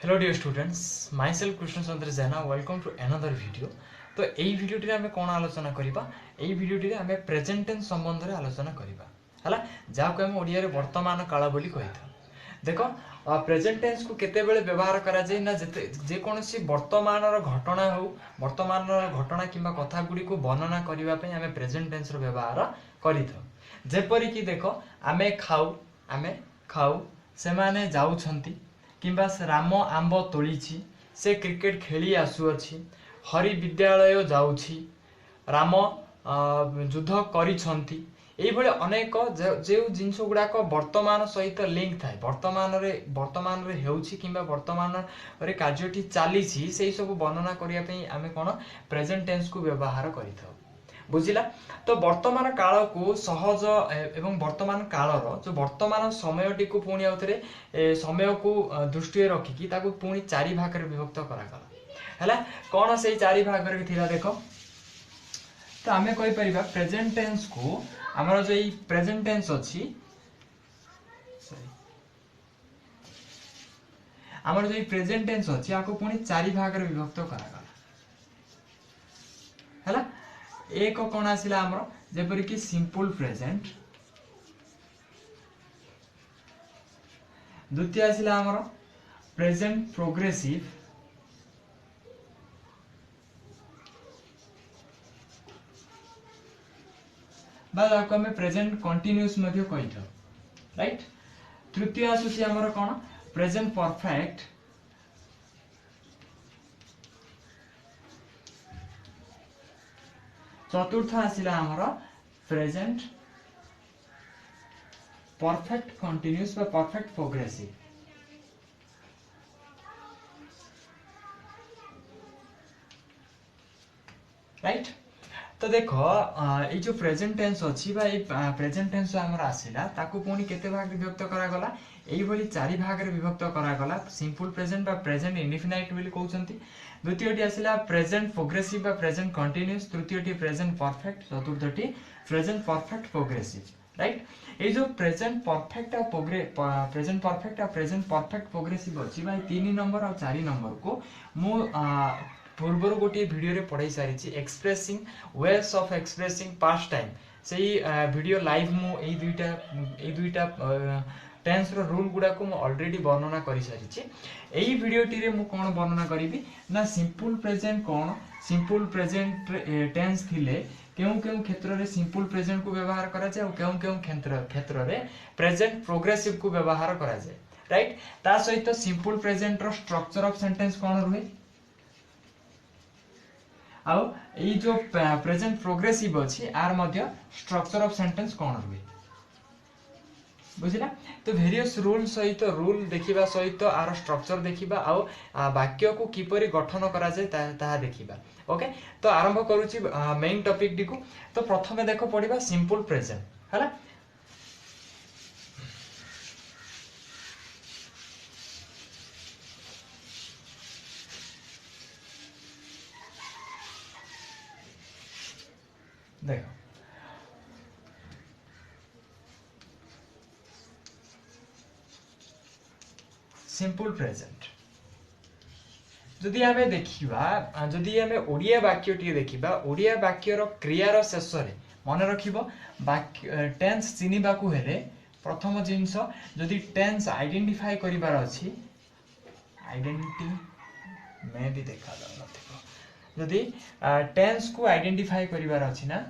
Hello dear students, myself Krishna Chandra Jena welcome to another video. तो यही video आम कौन आलोचना करवा, यही वीडियो आम प्रेजेंट टेंस संबंध में आलोचना करवा है, जहाँ आम ओडिया रे वर्तमान काल बोली कही था। देख, प्रेजेंट टेंस को केतेबेले व्यवहार करा जाए ना जेकोसी वर्तमान घटना हो, वर्तमान घटना किंबा कथा गुड़ी को वर्णना करने आम प्रेजेंट टेंस व्यवहार करपरिक देख, आमे खाऊ से माने जाउछंती किंबा राम आंब तोड़ी, से क्रिकेट खेली आसुअछि, हरि विद्यालय जाउछि, राम युद्ध करिछंती। एइभଳି अनेक जो जिनस गुड़ाक वर्तमान सहित लिंक थाए, वर्तमान रे हेउछि किंबा वर्तमान रे कार्यटी चलीछि, सेही सब वर्णना करिया पई आमे कोन प्रेजेंट टेंस को व्यवहार करिथाउ। बुझिला? तो वर्तमान काल को सहज एवं वर्तमान कालर जो वर्तमान समयटी को पुणी आउथरे समय को दृष्टि रखिकी ताको पुणी चारि भाग रे विभक्त करागला हैला। कौन से चारि भाग रे थिला देखो, तो आमे कहि परिबा प्रेजेंट टेंस को हमर जो ई प्रेजेंट टेंस अछि, हमर जो ई प्रेजेंट टेंस अछि आको पुणी चारि भाग रे विभक्त करागला हैला। एक कौन आसिला हमर जेपरि कि सिंपल प्रेजेंट, द्वितीय आसिला हमर प्रेजेंट प्रोग्रेसिव, बाद आपको हमें प्रेजेंट कंटिन्यूअस मध्ये कहि था, राइट। तृतीय आसुची हमर कोन प्रेजेंट परफेक्ट, चतुर्थ आसिला हमर प्रेजेंट परफेक्ट कंटिन्यूअस बा परफेक्ट प्रोग्रेसिव, राइट। तो देखो ये जो प्रेजेंट टेंस अछि बा ये प्रेजेंट टेंस हमर आसिला ताको पुणी केते भाग रे विभक्त करा गला, एई भली चारि भाग रे विभक्त करा गला। सिंपल प्रेजेंट बा प्रेजेंट इंडेफिनाइट बोली कहउचंती, द्वितीयटी आसिला प्रेजेंट प्रोग्रेसिव बा प्रेजेंट कंटीन्यूअस, तृतीयटी प्रेजेंट परफेक्ट, चतुर्थटी प्रेजेंट परफेक्ट प्रोग्रेसिव, राइट। ये जो प्रेजेंट परफेक्ट आ प्रेजेंट परफेक्ट प्रोग्रेसिव अछि बा 3 नंबर और 4 नंबर को मु पूर्वर गोटे वीडियो रे पढ़ाई सारी expressing ways of expressing past time, से वीडियो लाइव मु ए दुईटा टेंस रो रूल गुडा को मु ऑलरेडी वर्णना करि सारिछि। एई वीडियो टी रे मु कोन वर्णना करिवि ना सिंपल प्रेजेंट कोन, सिंपल प्रेजेंट टेंस थिले केउ केउ क्षेत्र रे सिंपल प्रेजेंट को व्यवहार करा जाय और केउ केउ क्षेत्र रे प्रेजेंट प्रोग्रेसिव को व्यवहार करा जाय, राइट। ता सहित सिंपल प्रेजेंट रो स्ट्रक्चर ऑफ सेंटेंस कोन रुहे, आउ ये जो प्रेजेंट प्रोग्रेसिव अछि आर मध्य स्ट्रक्चर ऑफ सेंटेंस कोन रुहे, बुझिला। तो वेरियस रूल सहित रूल देखिबा सहित आर स्ट्रक्चर देखिबा आउ वाक्य को किपरि गठन करा जाय ता देखिबा। ओके, तो आरंभ करूची मेन टॉपिक डी को। तो प्रथमे देखो पढिबा सिंपल प्रेजेंट हैला। देखो सिंपल प्रेजेंट जदि आमे देखिबा, जदि आमे ओडिया वाक्य टी देखिबा, ओडिया वाक्य रो क्रिया रो शेष रे मन रखिबो वाक्य टेंस चिनिबा को हेले प्रथम जिंस जदि टेंस आइडेंटिफाई करिबार अछि, आइडेंटिटी में भी देखा जाउ नथिबो, जदि टेंस को आइडेंटिफाई करिबार अछि ना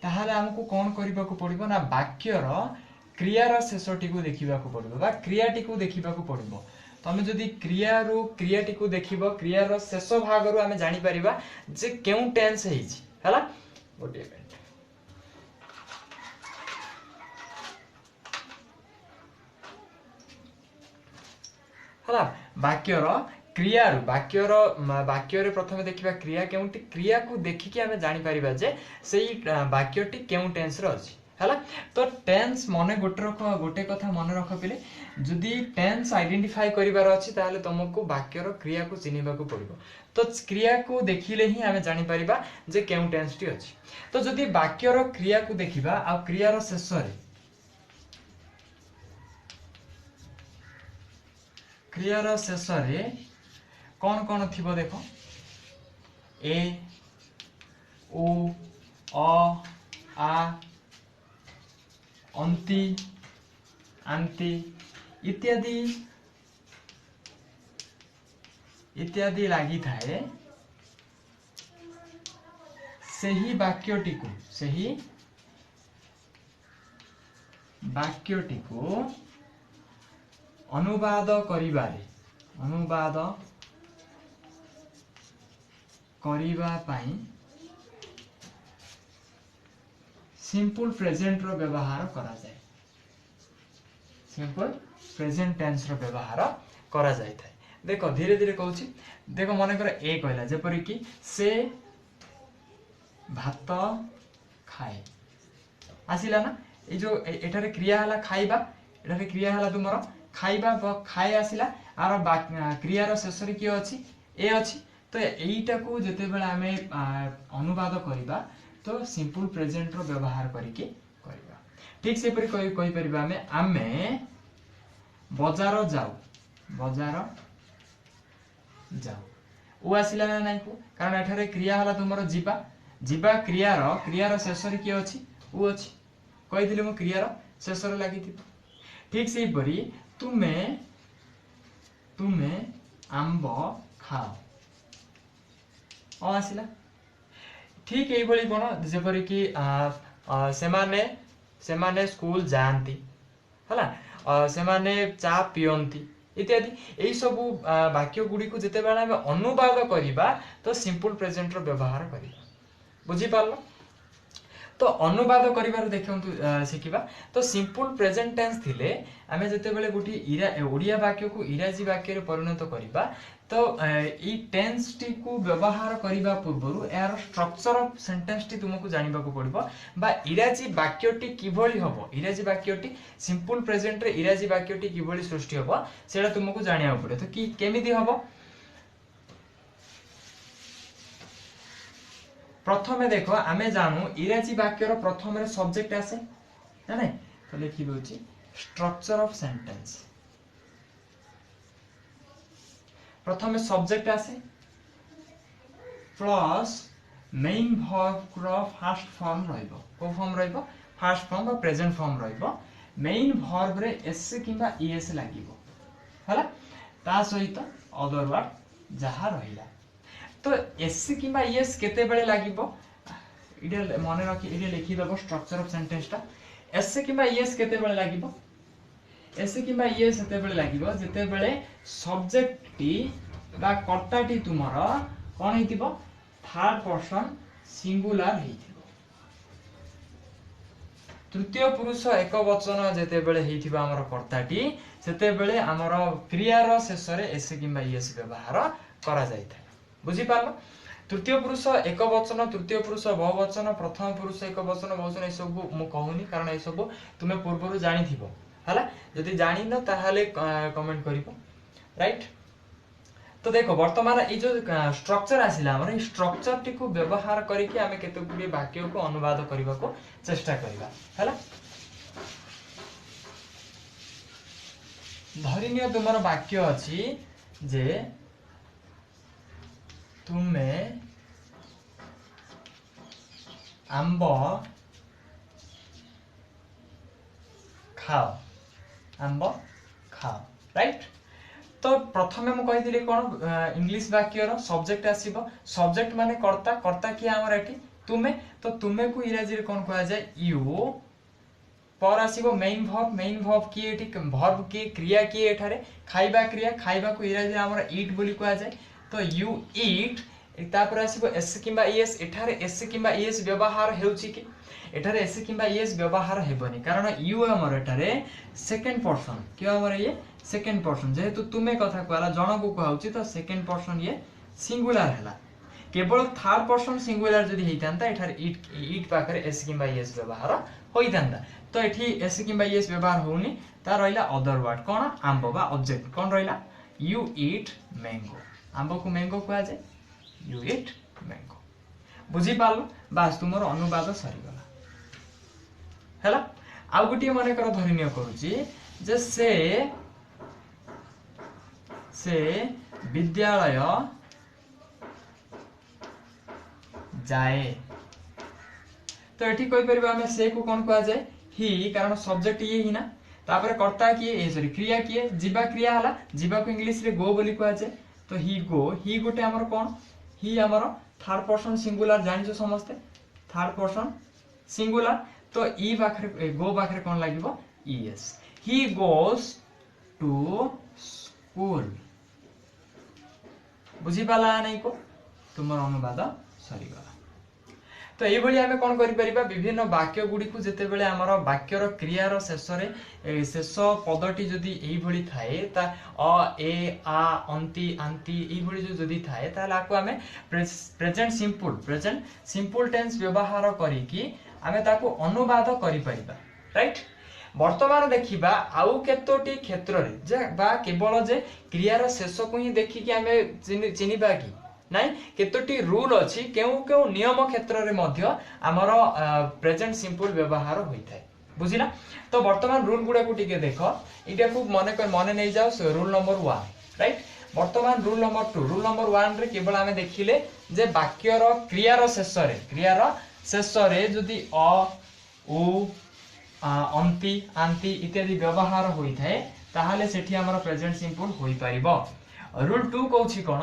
ताहाले हमको कौन करबा को पड़िबो ना वाक्यर क्रियार शेषटी को देखिबा को पड़िबो बा क्रियाटी को देखिबा को पड़िबो। तमे जदि क्रियाटी को देखिबो, क्रियार शेष भाग रु आमे जानि परिबा जे केउ टेंस हेछि हैला। गोटे मिनिट हैला, वाक्यर वाक्यर प्रथमे देखिबा क्रिया केउटी, क्रिया को देखिकी आमे जानि परिबा जे सेही वाक्यटी केउ टेंस रो अछि हैला। तो टेंस मने गोटे कथा मन रख पिले, जदि टेंस आइडेंटिफाई करिबार अछि ताले तुमको वाक्यर क्रिया को चिनिबा को पड़िबो। तो क्रिया को देखिले ही आमे जानि परिबा जे केउ टेंस टी अछि। तो जदि वाक्यर क्रिया को देखिबा आ क्रियार शेष रे क्रियार शेष रे कौन कौन थिबो देखो ए उ अ आ अंति आंति इत्यादि इत्यादि लागि थाए सही वाक्यटी को अनुवाद करिबा पाई सिंपल प्रेजेंट रो व्यवहार करा जाए सिंपल प्रेजेंट टेंस रो व्यवहार करा जाय थाए देखो धीरे धीरे कहूची देखो मन कर ए कहला जेपरि कि से भात खाए आसिला ना ए जो एठारे क्रिया हला खाइबा एठारे क्रिया हला तुमरो खाइबा खाए आसिला आर क्रिया रो शेष रे कियो अछि ए अछि तो एईटा को जते बेला हमें अनुवाद करिबा तो सिंपल प्रेजेंट रो व्यवहार करिके करिबा ठीक से परि कहि परिबा हमें बाजार जाऊ ओ आसिला ना नाही को कारण एठारे क्रिया हला तुमरो जीवा क्रियार शेष रे कियो अछि उ अछि कहिदिले मो क्रियार शेष रे लागि थी ठीक से परि तुमे आंब खाओ आसिला ठीक एई भली कोन जेपरि कि सेमाने स्कूल जानती हला सेमाने चा पियंती इत्यादि एई सब वाक्य गुडी को जते बेला हम अनुवाद करिबा तो सिंपल प्रेजेंट रो व्यवहार करिबा बुझी पारलो तो अनुवाद करिबार देखंतु शिखिबा तो सिंपल प्रेजेंट टेंस थिले आमे जते बेले गुटी ओडिया वाक्य को इंग्रजी वाक्य रे परिणत करिबा तो ई टेंस टी को व्यवहार करिबा पूर्वरु यार स्ट्रक्चर ऑफ सेंटेंस टी तुमको जानिबा को पड़िबो बा इंग्रजी वाक्य टी किभली हबो इंग्रजी वाक्य टी सिंपल प्रेजेंट रे इंग्रजी वाक्य टी किभली सृष्टि हबो सेडा तुमको जानिया पड़े तो की केमिति हबो प्रथमे देखो आमे जानू इंग्रजी वाक्य रो प्रथम रे सब्जेक्ट आसे ना नै तो लिखि दोची स्ट्रक्चर ऑफ सेंटेंस प्रथमे सब्जेक्ट आसे plus main verb row first form रहइबो को फॉर्म रहइबो फर्स्ट फॉर्म बा प्रेजेंट फॉर्म रहइबो मेन वर्ब रे एस किबा ईएस लागिबो हला ता सहित अदर वर्ड जहा रहिला तो एस किबा ईएस केते बेले लागिबो इडे मने रखि इडे लिखि दबो स्ट्रक्चर ऑफ सेंटेंस ता एस किबा ईएस केते बेले लागिबो एस किबा ईएस केते बेले लागिबो जेते बेले सब्जेक्ट टी बा कर्ता टी तुमरो कोन हेतिबो थर्ड पर्सन सिंगुलर हेतिबो तृतीय पुरुष एक वचन जेते बेले हेतिबो हमर कर्ता टी सेते बेले हमर क्रिया रो शेष रे एस किबा ईएस व्यवहार करा जायता बुझी पालो तृतीय पुरुष एक वचन तृतीय पुरुष बहुवचन प्रथम पुरुष एक वचन बहुवचन ए सब मु कहूनी कारण ए सब तुमे पूर्वरु जानि थिबो हला जदि जानि न ताहाले कमेंट करिवो राइट तो देखो वर्तमान ए जो स्ट्रक्चर आसिला हमर ए स्ट्रक्चर टी को व्यवहार करिके हमें केते गुडी वाक्य को अनुवाद करिवा को चेष्टा करिवा हला धरिनिय तुमर वाक्य अछि जे तुमे आंब खाओ राइट तो प्रथमे मु कहि दिले कोन इंग्लिश वाक्य रो सब्जेक्ट आसीबो सब्जेक्ट माने कर्ता कि हमर एठी तुमे तो तुमे को इंग्रजी रे कोन कहया जाय यू पर आसीबो मेन वर्ब की एठी वर्ब की क्रिया की एठारे खाइबा क्रिया खाइबा को इंग्रजी रे हमर ईट बोली कहया जाय तो यू ईट तापर आसीबो एस किबा ईएस एठारे एस किबा ईएस व्यवहार हेउची कि एठारे एस किबा ईएस व्यवहार हेबनी कारण यू हमर एठारे सेकंड पर्सन कि हमर ये सेकंड पर्सन जेहेतु तुमे कथा कहला जण को कहउची तो सेकंड पर्सन ये सिंगुलर हैला केवल थर्ड पर्सन सिंगुलर जदी हेइतांता एठारे ईट पाखरे एस किबा ईएस व्यवहार होइतांता तो एठी एस किबा ईएस व्यवहार होउनी ता रहिला अदर वर्ड कोन आंबो बा ऑब्जेक्ट कोन रहिला यू ईट मैंगो आंबो को मैंगो कहया जाय यू ईट मैंगो बुझी पालो बास तुमर अनुवाद सरी गला हैला आ गुटी माने कर धरिनिय करूची जे से से विद्यालय जाए। तो एठी कोइ परिबा हमें से को कोन कहा जाए ही, कारण सब्जेक्ट ये ही ना, तापर कर्ता किए ए सॉरी क्रिया किए, जीवा क्रिया हला, जीवा को इंग्लिश रे गो बोली कहा जाए। तो ही गो, ही गोटे हमर कोन, ही हमर थर्ड पर्सन सिंगुलर जानिछो समस्ते, थर्ड पर्सन सिंगुलर। तो ई बाखरे गो बाखरे कोन लागिवो ES. He goes to school. बुझी पाला नहीं को तुमर अनुवाद सरी गला। तो ये भली हमें कौन करि परिबा, विभिन्न वाक्य गुडी को जेते बेले हमर वाक्यर क्रियार शेष रे शेष पदटी जदि एई भली थाए ता अ ए आ अंति आंति एई भली जो जदि थाए ताले आको हमें प्रेजेंट सिंपल टेंस व्यवहार करी कि हमें ताको अनुवाद करि परिबा, राइट। वर्तमान देखिबा आउ केतोटी क्षेत्र रे जे बा केवल जे क्रियार शेष को ही देखि कि हमें चिनिबा कि नहीं, केतोटी रूल अछि, केउ नियम क्षेत्र रे मध्य हमर प्रेजेंट सिंपल व्यवहार होइथाय, बुझिला। तो वर्तमान रूल गुडा को टिके देखो, इटा को मने नै जाओ रूल नंबर 1, राइट। वर्तमान रूल नंबर 2, रूल नंबर 1 रे केवल हमें देखिले जे वाक्यर क्रियार शेष रे जदि अ उ अंति आंति इत्यादि व्यवहार होइथाय ताहाले सेठी हमर प्रेजेंट सिंपल होई परिबो। रूल 2 कहूछि कोन,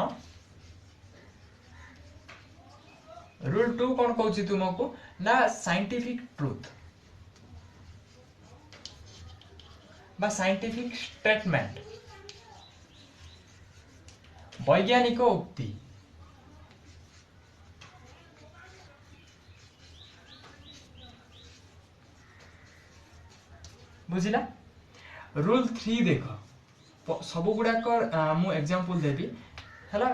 रूल 2 कौन कहूछि तुमको ना साइंटिफिक ट्रुथ बा साइंटिफिक स्टेटमेंट, वैज्ञानिक उक्ति। बुझिला। रूल 3 देखो, सब गुडा मु एग्जांपल देबी हला,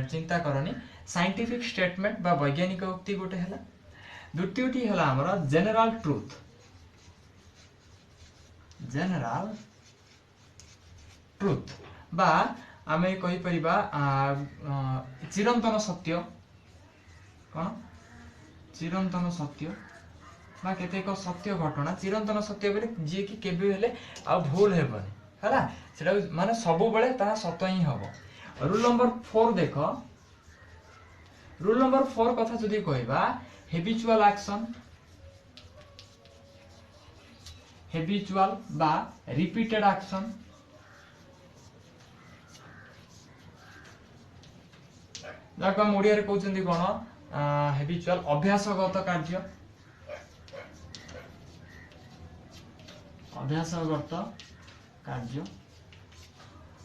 चिंता करनी। साइंटिफिक स्टेटमेंट बा वैज्ञानिक उक्ति गोटे हला। द्वितीयटी हला हमरा जनरल ट्रुथ, बा आमे कहि परिबा चिरंतन सत्य, कोन चिरंतन सत्य बा केतेक सत्य घटना, चिरंतन सत्य बेले जे कि केबे हेले आ भूल हेबनी हला, सेटा माने सबु बेले ता सत्य ही हबो। रूल नंबर 4 देखो, रूल नंबर 4 कथा जदि कहबा हैबिचुअल एक्शन, हैबिचुअल बा रिपीटेड एक्शन, जाको हम ओडिया रे कहउचंदी कोन हैबिचुअल अभ्यासगत कार्य, अभ्यासगत कार्य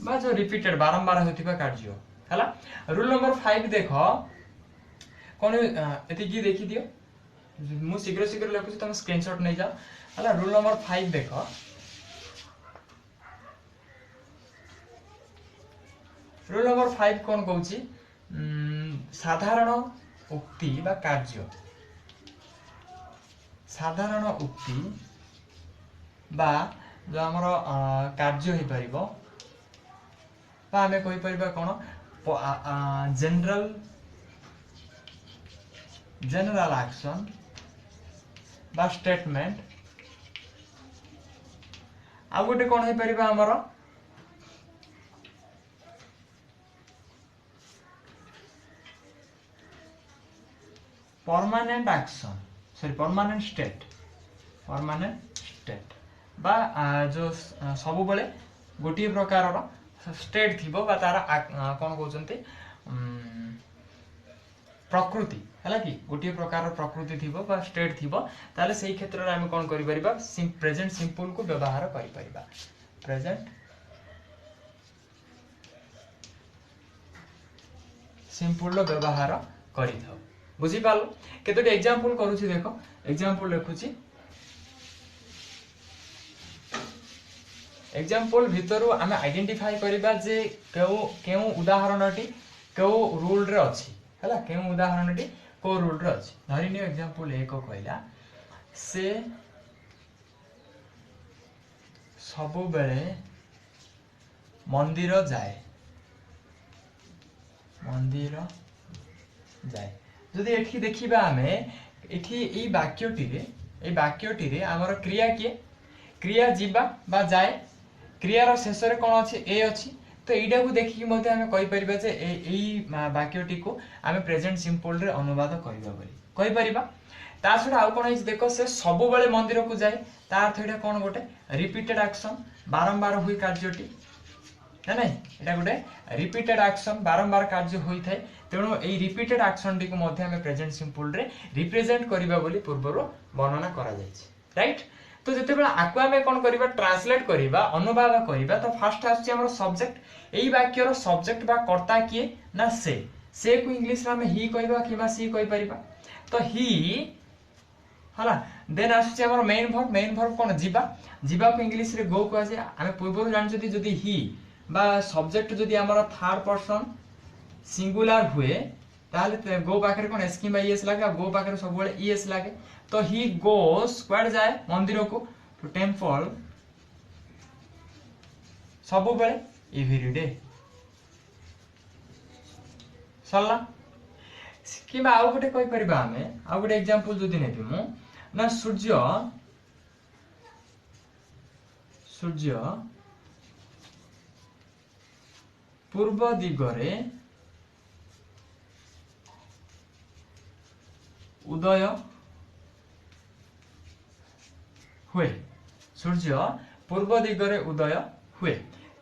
बा जो रिपीटेड बारंबार होतिबा कार्य हला। रूल नंबर 5 देखो कोन एति की देखि दियो, मु शीघ्र लिखुछि तुम स्क्रीनशॉट नै जाओ हला। रूल नंबर 5 देखो, रूल नंबर 5 कोन कहउछि साधारण उक्ति बा कार्य, साधारण उक्ति बा जो हमर कार्य हे परिबो बा हमें कहि परिबा कोन जनरल एक्शन बा स्टेटमेंट। आ गोटे कोन हे परिबा हमर permanent action, sorry permanent state बा जो सबु बेले गोटे प्रकार स्टेट थिबो बा तारा कोन कहउचंती प्रकृति हला कि गोटे प्रकार प्रकृति थिबो बा स्टेट थिबो, ताले सेही क्षेत्र रे हम कोन करि परिबा प्रेजेंट सिंपल को व्यवहार करि परिबा। प्रेजेंट सिंपल रो व्यवहार करि थाउ, बुझी पालो। केतोटी एग्जांपल करूची देखो, एग्जांपल लिखुची, एग्जांपल भितरु आमे आइडेंटिफाई करिबा जे केउ उदाहरणटी केउ रूल रे अछि हला, केउ उदाहरणटी को रूल रे अछि। धरि नियो एग्जांपल 1 कहला से सबु बेले मंदिर जाए, मंदिर जाए। जदि एठी देखिबा आमे एठी एई वाक्यटी रे हमर क्रिया किए, क्रिया जीवा बा जाए, क्रियार शेष रे कोन अछि ए अछि। तो एटा को देखि मध्ये हमें कहि परिबा जे एई वाक्यटी को हमें प्रेजेंट सिंपल रे अनुवाद करिबा बोली कहि परिबा। ता छडा आउ कोन है देखो से सब बेले मंदिर को जाए ता अर्थ एटा कोन गोटे रिपीटेड एक्शन बारंबार हुई कार्यटी है नै एटा गोटे रिपीटेड एक्शन बारंबार कार्य होई थाए तेणु एई रिपीटेड एक्शन टी को मध्ये हमें प्रेजेंट सिंपल रे रिप्रेजेंट करिबा बोली पूर्वरो वर्णना करा जायछि राइट। तो जते बेला आकु हमें कोन करिबा ट्रांसलेट करिबा अनुवाद करिबा तो फर्स्ट आछि हमर सब्जेक्ट एई वाक्य रो सब्जेक्ट बा कर्ता किए ना से को इंग्लिश रे हमें ही कहिबा किबा सी कहि परिबा तो ही हला देन आछि हमर मेन वर्ब कोन जीवा को इंग्लिश रे गो को आसे हमें पूर्वरो जान जदी ही बा सब्जेक्ट जदी हमर थर्ड पर्सन सिंगुलर हुए ताले गो पाखरे कोन एस किबा ईएस लागे गो पाखरे सब बेले ईएस लागे तो ही गोस क्वाड जाए मंदिर को टू टेंपल सब बेले एवरी डे सल्ला किबा आउ गोटे कहि परिबा हमें आउ गोटे एग्जांपल जदी नेबी मु ना सूर्य पूर्व दिगरे उदय हुए सूर्य पूर्व दिगरे उदय हुए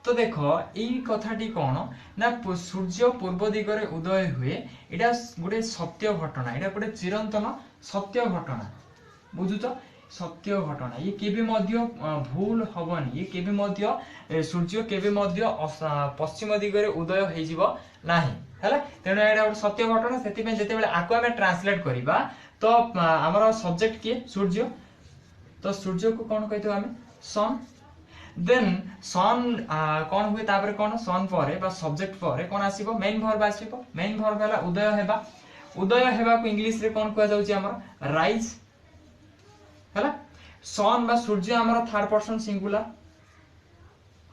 तो देखो एई कथाटी कोन ना सूर्य पूर्व दिगरे उदय हुए एटा गोटे सत्य घटना एटा गोटे चिरंतन सत्य घटना बुझुतो सत्य घटना ये केबे मध्य भूल हबनी ये केबे मध्य सूर्य केबे मध्य पश्चिम दिगरे उदय हे जिवो नाही हैला तेनो एटा गोटे सत्य घटना सेति पे जते बेले आको हमें ट्रांसलेट करिबा तो हमर सब्जेक्ट के सूर्य तो सूर्य को कौन कहते हमें सन देन सन कौन हुए तापर कौन सन पर बा सब्जेक्ट पर कौन आसीबो मेन वर्ब आसीबो मेन वर्ब हला उदय हेबा को इंग्लिश रे कौन कहै जाउची हमर राइज हला सन बा सूर्य हमर थर्ड पर्सन सिंगुलर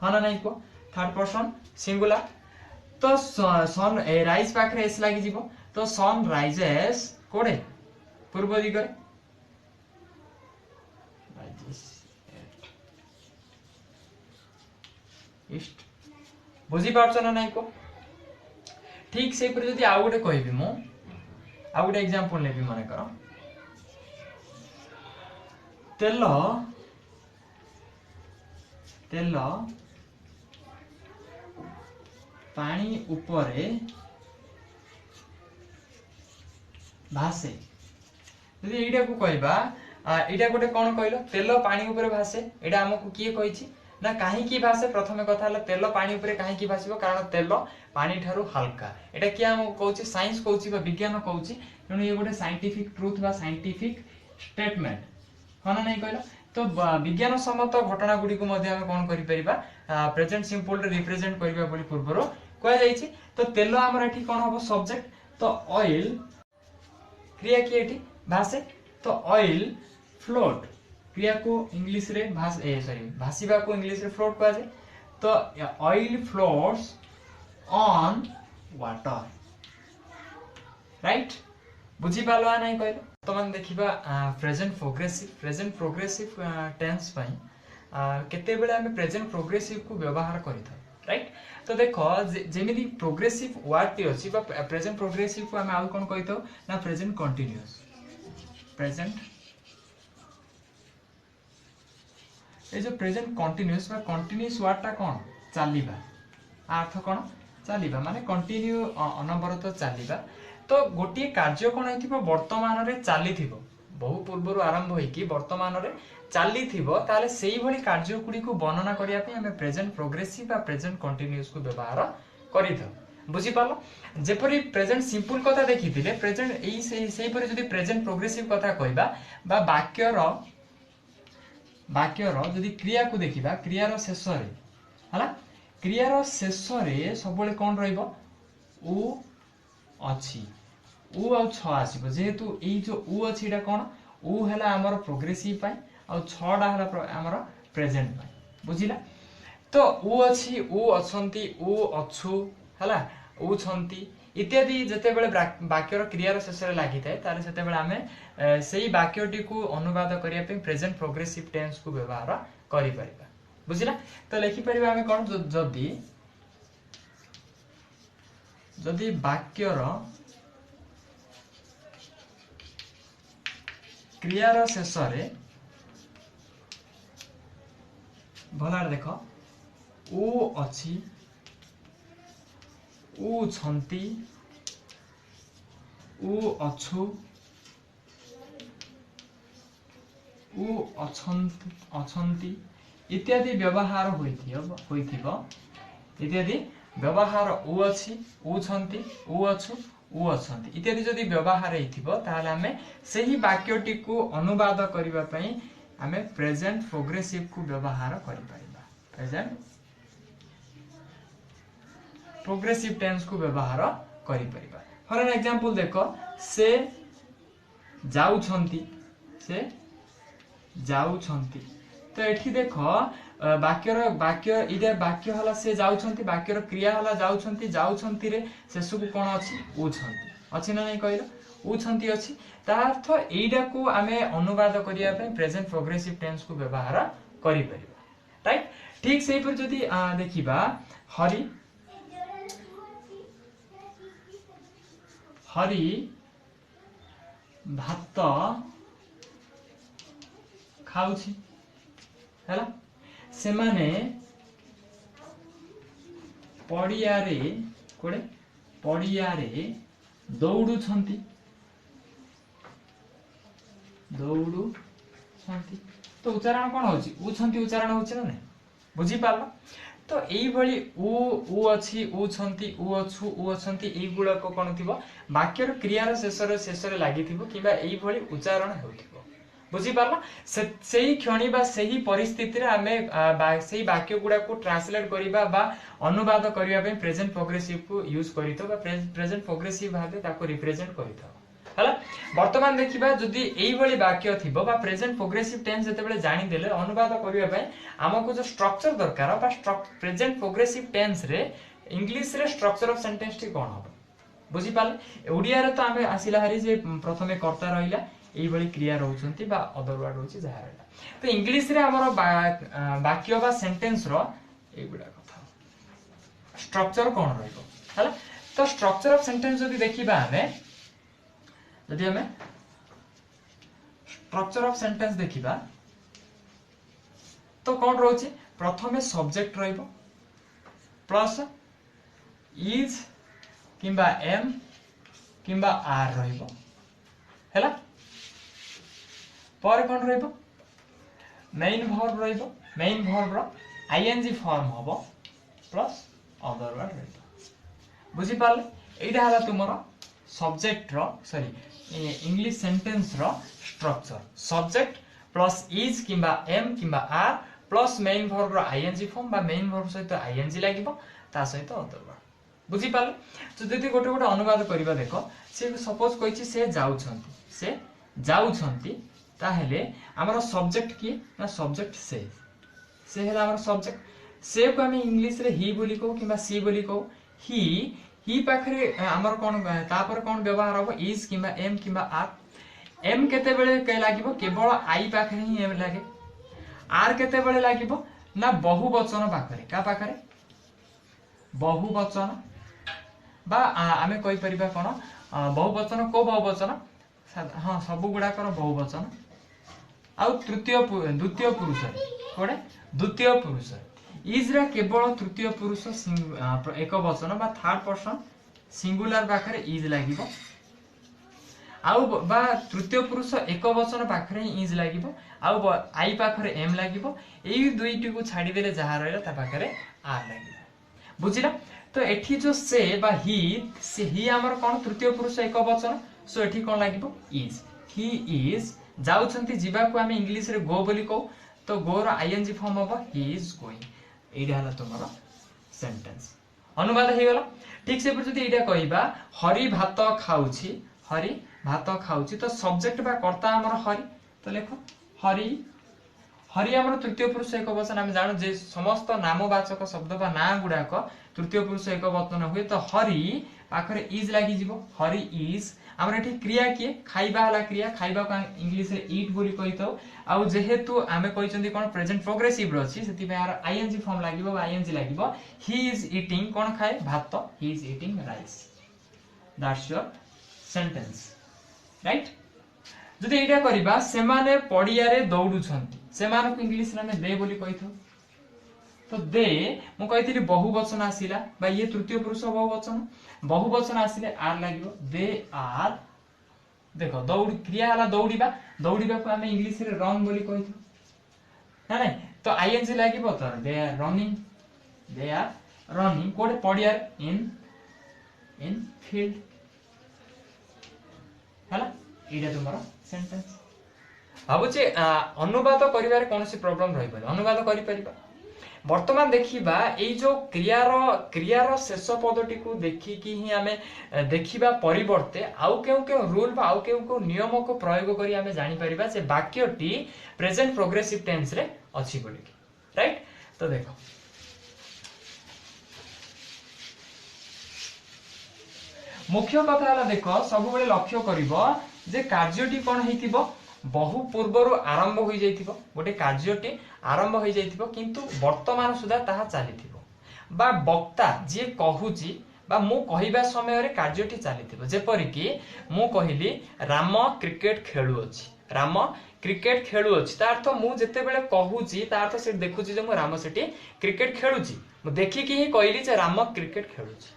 हना नै को थर्ड पर्सन सिंगुलर तो सन राइज पाखरे एस लागि जिवो तो सन राइजेस कोडे पूर्व दिगरे ईस्ट बुझी पारछ ना नै को ठीक से पर जदी आ गोटे कहबी मु आ गोटे एग्जांपल लेबी माने करो तेल पानी ऊपरे भासे जदी एटा को कहबा एटा गोटे कोन कहलो तेल पानी ऊपरे भासे एटा हमकु किए कहिछि ना काहे की भासे प्रथमे कथा हला तेल पानी ऊपरे काहे की भासिबो कारण तेल पानी ठारू हल्का एटा किया हम कहउछि साइंस कहउछि बा विज्ञान कहउछि तेनु ये गोटे साइंटिफिक ट्रुथ बा साइंटिफिक स्टेटमेंट हना नै कहलो तो विज्ञान सम्मत घटना गुडी को मध्ये हम कोन करि परिबा प्रेजेंट सिंपल रे रिप्रेजेंट करिबा बोली पूर्वरो कहै जाइछि तो तेल हमर एठी कोन हबो सब्जेक्ट तो ऑयल क्रिया की एठी भासे तो ऑयल फ्लोट क्रिया को इंग्लिश रे भासीबा को इंग्लिश रे फ्लोट कहा जाए तो oil floats on water right बुझी पालो नै कहलो तो मन देखिबा प्रेजेंट प्रोग्रेसिव टेंस पई केते बेले हम प्रेजेंट प्रोग्रेसिव को व्यवहार करिथा राइट तो देखो जेमिति प्रोग्रेसिव वर्ड टी अछि बा प्रेजेंट प्रोग्रेसिव को हम आउ कोन कहितो ना प्रेजेंट कंटीन्यूअस प्रेजेंट ए जो प्रेजेंट कंटीन्यूअस बा कंटीन्यूअस वर्ड टा कोन चालीबा अर्थ कोन चालीबा माने कंटिन्यू अनवरत चालीबा तो गोटे कार्य कोन हेतिबो वर्तमान रे चालीथिबो बहु पूर्वरु आरंभ होई कि वर्तमान रे चालीथिबो ताले सेही भली कार्य गुडी को वर्णना करिया पे हमें प्रेजेंट प्रोग्रेसिव बा प्रेजेंट कंटीन्यूअस को व्यवहार करिथो बुझी पालो जेपरि प्रेजेंट सिंपल कथा देखिथिले प्रेजेंट एई सेही परि जदी प्रेजेंट प्रोग्रेसिव कथा कहबा बा वाक्य रो जदी क्रिया को देखिबा क्रिया रो शेष रे हला क्रिया रो शेष रे सबले कोन रहइबो उ अछि उ आ छ आसीबो जेहेतु एई जो उ अछि एटा कोन उ हला हमर प्रोग्रेसिव पाई आ छडा हला हमर प्रेजेंट पाई बुझिला तो उ अछि उ अछंती उ अछु हला उ छंती इत्यादि जते बेले वाक्यर क्रियार शेष रे लागि थाए तारे सेते बेले हमें सेही वाक्यटी को अनुवाद करिया पे प्रेजेंट प्रोग्रेसिव टेंस को व्यवहार करि परिबा बुझिला तो लिखि परिबा हमें कोन जदी जदि वाक्यर क्रियार शेष रे भलार देख ऊ अछि ऊ छंती ऊ अछु ऊ अछंती इत्यादि व्यवहार होइथिबो इत्यादि व्यवहार ऊ अछि ऊ छंती ऊ अछु ऊ अछंती इत्यादि जदि व्यवहार हेइथिबो ताहाले हमें सेही वाक्यटी को अनुवाद करिबा पई हमें प्रेजेंट प्रोग्रेसिव को व्यवहार करि परिबा प्रेजेंट प्रोग्रेसिव टेंस को व्यवहार करि परिबा फॉर एन एग्जांपल देखो से जाउछंती तो एठी देखो वाक्य इदे वाक्य हला से जाउछंती वाक्यर क्रिया हला जाउछंती रे शेष को कोन अछि उछंती अछि ना नै कहलो उछंती अछि ता अर्थ एइडा को आमे अनुवाद करिया पे प्रेजेंट प्रोग्रेसिव टेंस को व्यवहार करि परिबा राइट ठीक सेही पर जदी देखिबा हरि भात खाउछि हैला से माने पड़ियारे दौड़ुछंती तो उच्चारण कोन होछि उछंती उच्चारण होछि ना नै बुझी पालो तो एई भली ऊ अछि ऊ छंती ऊ अछु ऊ अछंती एई गुडा को कोन थिबो वाक्यर क्रियार शेष रे लागि थिबो किबा एई भली उच्चारण होथिबो बुझी पारला सेही क्षणी बा सेही परिस्थिति रे हमें सेही वाक्य गुडा को ट्रांसलेट करिबा बा अनुवाद करिबा पे प्रेजेंट प्रोग्रेसिव को यूज करितो बा प्रेजेंट प्रोग्रेसिव भाबे ताको रिप्रेजेंट करितो हला वर्तमान देखिबा जदी एई भली वाक्य थिबो बा प्रेजेंट प्रोग्रेसिव टेंस जते बेले जानि देले अनुवाद करिबा पे हमको जो स्ट्रक्चर दरकार बा प्रेजेंट प्रोग्रेसिव टेंस रे इंग्लिश रे स्ट्रक्चर ऑफ सेंटेंस टी कोन हो बुझी पाले ओडिया रे तो हमें आसिला हरी जे प्रथमे कर्ता रहिला एई भली क्रिया रहउछंती बा अदर वर्ड होछि जहा रहला तो इंग्लिश रे हमर वाक्य बा सेंटेंस रो एई गुडा कथा स्ट्रक्चर कोन रहइबो हला तो स्ट्रक्चर ऑफ सेंटेंस जदी देखिबा हमें जदि हमें स्ट्रक्चर ऑफ सेंटेंस देखिबा तो कोन रहउछि प्रथमे सब्जेक्ट रहइबो प्लस इज किंबा एम किंबा आर रहइबो हैला पर कोन रहइबो मेन वर्ब रहइबो मेन वर्ब रो आईएनजी फॉर्म हबो प्लस अदर वर्ड रहइबो बुझी पाले एइडा हला तुमरो सब्जेक्ट रो सॉरी इंग्लिश सेंटेंस रो स्ट्रक्चर सब्जेक्ट प्लस इज किंबा एम किंबा आर प्लस मेन वर्ब रो आईएनजी फॉर्म बा मेन वर्ब सहित आईएनजी लागिबो ता सहित अदर वर्ड बुझी पाले तो जदि गोटे अनुवाद करिबा देखो से सपोज कहिछि से जाउछंती ताहेले हमर सब्जेक्ट की ना सब्जेक्ट से हैला हमर सब्जेक्ट से को हम इंग्लिश रे ही बोली को किबा सी बोली को ही पाखरे हमर कोन तापर कोन व्यवहार हो इज किबा एम किबा आर एम केते बेले के लागिबो केवल आई पाखरे ही एम लागे आर केते बेले लागिबो ना बहुवचन पाखरे का पाखरे बहुवचन बा आमे कहि परिबा कोन बहुवचन को बहुवचन हां सब गुडा कर बहुवचन आ द्वितीय पुरुष कोडे द्वितीय पुरुष इज रा केवल तृतीय पुरुष एक वचन बा थर्ड पर्सन सिंगुलर पाखरे इज लागिबो आउ बा तृतीय पुरुष एक वचन पाखरे इज लागिबो आउ आई पाखरे एम लागिबो एई दुईटी को छाडी देले जहा रहला ता पाखरे आर लागिबो बुझिला तो एठी जो से बा ही हमर कोन तृतीय पुरुष एक वचन सो एठी कोन लागिबो इज ही इज जाउछंती जीवा को हम इंग्लिश रे गो बोली को तो गो रो आईएनजी फॉर्म होबो ही इज गोइंग एडा हला तुमरो सेंटेंस अनुवाद हे गेला ठीक से जदी एडा कहिबा हरि भात खाउछि तो सब्जेक्ट बा कर्ता हमर हरि तो लेखो हरि हमर तृतीय पुरुष एक वचन हम जानो जे समस्त नामवाचक शब्द बा ना गुडा को तृतीय पुरुष एक वचन हुए तो हरि पाखरे इज लागि जिवो हरि इज आमर एठी क्रिया किए खाइबा हला क्रिया खाइबा को इंग्लिश रे ईट बोली कहितो आ जेहेतु आमे कहिसंती कोन प्रेजेंट प्रोग्रेसिव रो अछि सेति यार आईएनजी फॉर्म लागिवो आईएनजी लागिवो ही इज ईटिंग कोन खाए भात he is eating rice that's your sentence right जदि एटा करिबा सेमाने पडिया रे दौडु छंती सेमान को इंग्लिश रे दे बोली कहितो तो दे मु कहितली बहुवचन आसिला बा ये तृतीय पुरुष बहुवचन बहुवचन आसिले आर लागिवो दे आर देखो दौड़ क्रिया हला दौड़ीबा दौड़ीबा को हमें इंग्लिश रे रन बोली कहितो ना नहीं तो आईएनजी लागिवो तो दे आर रनिंग कोड पडिया इन फील्ड हला एटा तुम्हारा सेंटेंस भाबुचे अनुवाद करिवारे कोनसी प्रॉब्लम रहि पारे अनुवाद करि परिबा वर्तमान देखिबा एई जो क्रियार शेष पदटी को देखिकी ही आमे देखिबा परिवर्ते आउ केउ रूल बा आउ केउ नियम को प्रयोग करी आमे जानि परिबा जे वाक्यटी प्रेजेंट प्रोग्रेसिव टेंस रे अछि बोली राइट तो देखो मुख्य कथा हला देखो सब बेले लक्ष्य करिवो जे कार्यटी कोन हेतिबो बहु पूर्वरु आरंभ होई जाइथिबो गोटे कार्यटी आरंभ होई जाइथिबो किंतु वर्तमान सुधा ताहा चालिथिबो बा वक्ता जे कहूची बा मु कहिबा समय रे कार्यटी चालिथिबो जेपरि कि मु कहिली राम क्रिकेट खेलु अछि राम क्रिकेट खेलु अछि ता अर्थ मु जते बेले कहूची ता अर्थ से देखुची जे मु राम सेठी क्रिकेट खेलुची मु देखि कि ही कहिली जे राम क्रिकेट खेलुची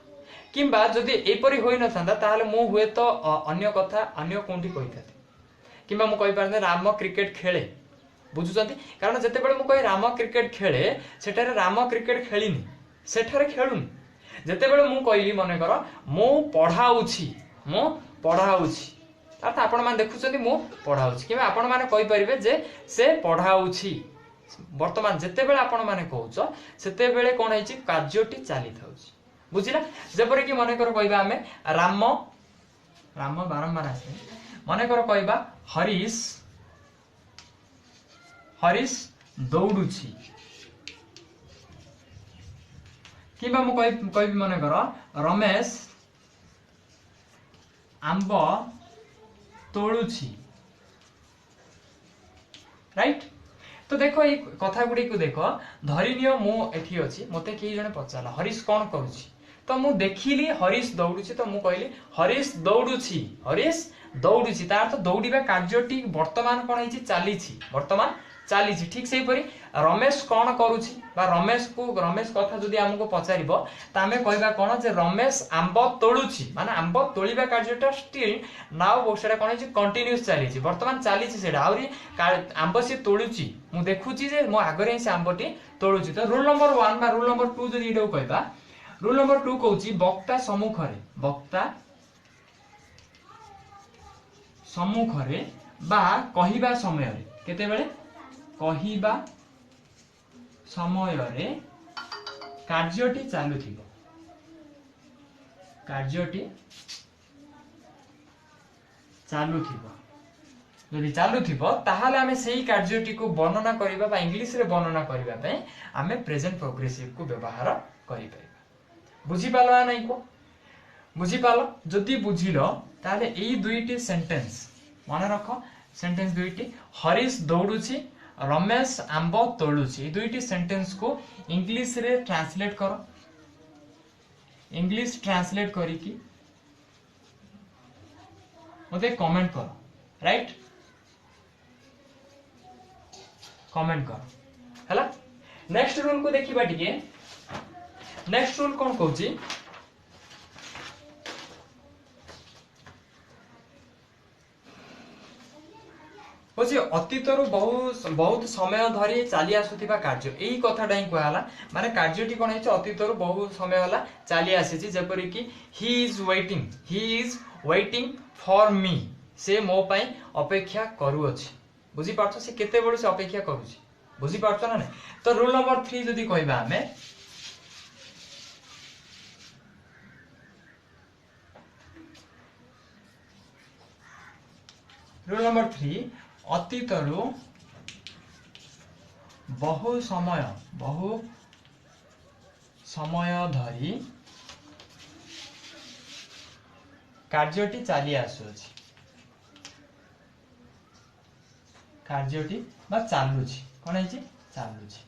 किंबा जदि एपरि होई न थांदा ताहाले मु हुए तो अन्य कथा अन्य कोंठी कहिथाती किंबा मु कहि पारने राम क्रिकेट खेले बुझुचंती कारण जते बेले मु कहि राम क्रिकेट खेले सेठारे राम क्रिकेट खेलिनी सेठारे खेलुनी जते बेले मु कहिली मने कर मु पढाउछि अर्थात आपण माने देखुचंती मु पढाउछि किंबा आपण माने कहि परिबे जे से पढाउछि वर्तमान जते बेले आपण माने कहउछ सेते बेले कोन हैछि कार्यटी चाली थाउछि बुझिला जेपरि कि मने कर कहिबा हमें राम बारंबार आसे मने कर कहिबा हरीश दौडुछि किबा मु कहि मने कर रमेश आंब तोळुछि राइट तो देखो ये कथा गुडी को देखो धरि नियो मु एठी अछि मते केही जने पचाला हरीश कोन करूछि तो मु देखिली हरीश दौडुछि तो मु कहली हरीश दौडुछि तार तो दौडिबा कार्यटी वर्तमान कोन हिछि चालीछि वर्तमान चालीछि ठीक सेही परी रमेश कोन करूछि बा रमेश कथा जदि हमको पचारिबो ता हमें कहबा कोन जे रमेश आंब तोळुछि माने आंब तोळिबा कार्यटा स्टिल नाउ बोसेरा कोन हिछि कंटीन्यूअस चालीछि वर्तमान चालीछि सेडा आउरी आंब से तोळुछि मु देखुछि जे मो आगरे से आंबटी तोळुछि तो रूल नंबर 1 बा रूल नंबर 2 जदि इडो कहबा रूल नंबर 2 कहउछि वक्ता सम्मुखरे बा कहिबा समय रे केते बेले कहिबा समय रे कार्यटी चालुथिबो जदि चालुथिबो ताहाले आमे सेही कार्यटी को वर्णना करिबा बा इंग्लिश रे वर्णना करिबा पे आमे प्रेजेंट प्रोग्रेसिव को व्यवहार करि परिबा बुझी पालो नै को बुझी पालो जदि बुझिलो ताले एई दुईटी सेंटेंस मन रख सेंटेंस दुईटी हरीश दौडुछि रमेश आंब तोळुछि ए दुईटी सेंटेंस को इंग्लिश रे ट्रांसलेट करो इंग्लिश ट्रांसलेट करिकी मते कमेंट करो राइट कमेंट करो हला नेक्स्ट रूल को देखिबा टिके नेक्स्ट रूल कोन कहउछि होछि अतीतरु बहुत समय धरि चाली आसुथिबा कार्य एही कथाटा ही कहला माने कार्यटी कोन हैछ अतीतरु बहुत समय होला चाली आसीछि जेपरि कि he is waiting for me से मो पई अपेक्षा करू अछि बुझी पाछो से केते बडो से अपेक्षा करूछि बुझी पाछो ना नै तो रूल नंबर 3 जदी कहबा हमें रूल नंबर 3 अतीतरु बहु समय धरि କାର୍ଯ୍ୟଟି ଚାଲି ଆସୁଅଛି କାର୍ଯ୍ୟटी बा चालुची कौन है चालुची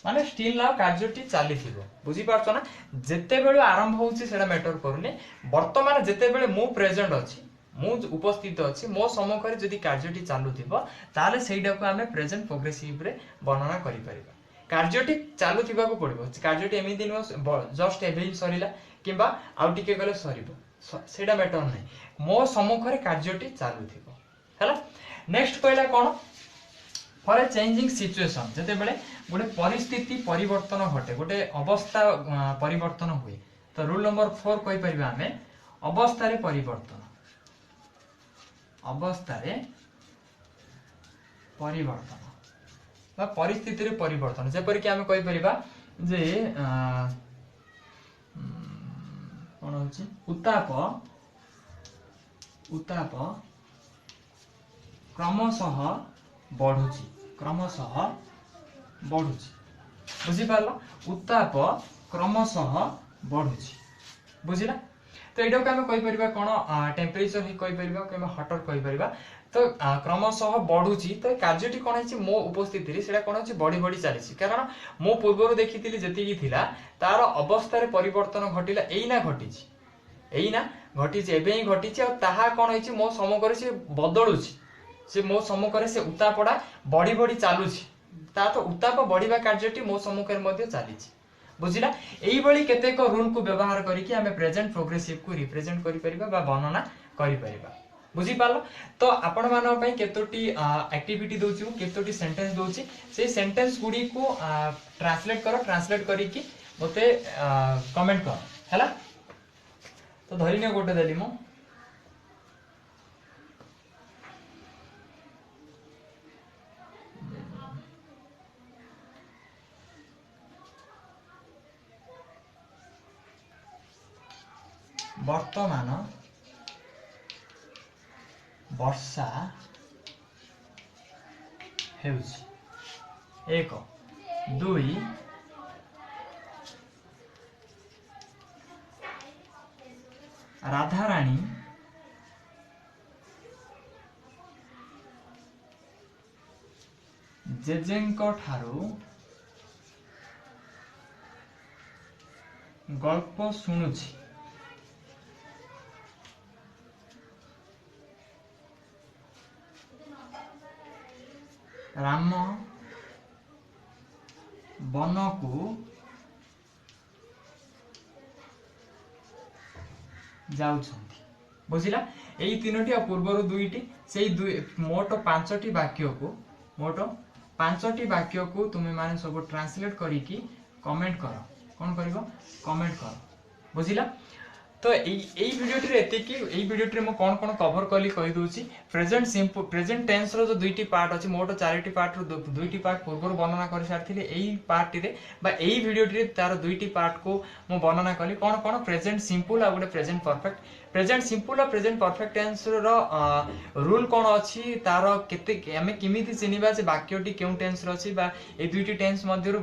माने स्टिल नाउ कार्यटी चलीथिबो बुझी पारछो ना जेते बेले आरंभ होउची सेटा मैटर करूनी वर्तमान जेते बेले मु प्रेजेंट अछि मु उपस्थित अछि मो सम्मुख रे जदी कार्यटी चालुथिबो ताले सेइडा को हमें प्रेजेंट प्रोग्रेसिव रे वर्णना करि परिबा कार्यटी चालुथिबा को पड़िबो कार्यटी एमिति नो जस्ट एबे सरीला किबा आउ टिके गले सरीबो सेटा मैटर नै मो सम्मुख रे कार्यटी चालुथिबो हैला नेक्स्ट कहला कोन फॉर ए चेंजिंग सिचुएशन जते बेले गोटे परिस्थिति परिवर्तन घटे गोटे अवस्था परिवर्तन हुए तो रूल नंबर 4 कहि परिबा हमें अवस्था रे परिवर्तन बा परिस्थिति रे परिवर्तन जेपर कि हमें कहि परिबा जे कोन होची उताप क्रमशः बढ़ुची बुझी पारला उत्ताप क्रमशः बढ़ुची बुझिला तो एटा को हम कहि परिबा कोन टेंपरेचर ही कहि परिबा किबा हॉटर कहि परिबा तो क्रमशः बढ़ुची तो कार्यटी कोन है मो उपस्थिति रे सेटा कोन है बड़ी बड़ी चलीची कारण मो पूर्वरु देखितिली जति की थिला तार अवस्था रे परिवर्तन घटिला एइना घटिची एबे ही घटिची और ताहा कोन है मो समकर से बदलुची से मो सम्मुख रे से उत्तापड़ा बड़ी बड़ी चालुची ता तो उत्ताप बढ़िबा कार्यटी मो सम्मुख रे मध्ये चालीची बुझिला एई बळी केतेक रूल को व्यवहार करिकि हमें प्रेजेंट प्रोग्रेसिव को रिप्रेजेंट करि परिबा बा वर्णना करि परिबा बुझी पालो तो आपण मानो पई केतोटी एक्टिविटी दोची केतोटी सेंटेंस दोची से सेंटेंस गुडी को ट्रांसलेट करिकि मते कमेंट कर हैला तो धरिने गोटे देली मो वर्तमान वर्षा हेउछि 1 2 राधाराणी जेजेंको ठारू गल्प शुणुछि राम वन को जाउछंती बुझिला एई तीनोटी आ पूर्वरु दुईटी सेई मोट पांचटी वाक्य को तुमे माने सब ट्रांसलेट करिकि कमेंट करो कोन करिवो कमेंट करो बुझिला तो एई वीडियोटी रे एति कि एई वीडियोटी रे म कोन कोन कवर कली कहि दोची प्रेजेंट सिंपल प्रेजेंट टेंस रो जो दुईटी पार्ट अछि मोट चारिटी पार्ट रो दुईटी पार्ट पूर्व वर्णना कर सारथिले एई पार्ट रे बा एई वीडियोटी रे तार दुईटी पार्ट को म वर्णना कली कोन कोन प्रेजेंट सिंपल आ गुटे प्रेजेंट परफेक्ट टेंस रो रूल कोन अछि तार केते हमें किमिति चिनिबा जे वाक्यटी केउ टेंस रो अछि बा ए दुईटी टेंस मध्यरु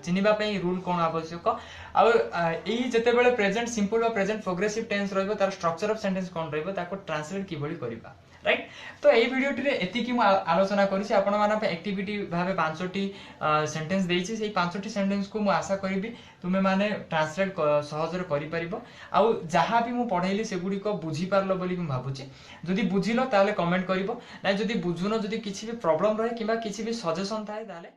चिनिबा पई रूल कोन आवश्यक आ एई जते बेले प्रेजेंट सिंपल और प्रेजेंट प्रोग्रेसिव टेंस रहइबो तार स्ट्रक्चर ऑफ सेंटेंस कोन रहइबो ताको ट्रांसलेट किबोली करिबा राइट तो एई वीडियोटी रे एति कि म आलोचना करिछि आपण माना पे एक्टिविटी भाबे पांचटी सेंटेंस देइछि सेई पांचटी सेंटेंस को म आशा करिबि तुमे माने ट्रांसलेट सहज रे करि परिबो आ जहां भी मु पढाइली सेगुडी को बुझी पारलो बोली म भाबुछि जदि बुझिलो ताले कमेंट करिवो नै जदि बुझुनो जदि किछि भी प्रॉब्लम रहे किबा किछि भी सजेशन थाए ताले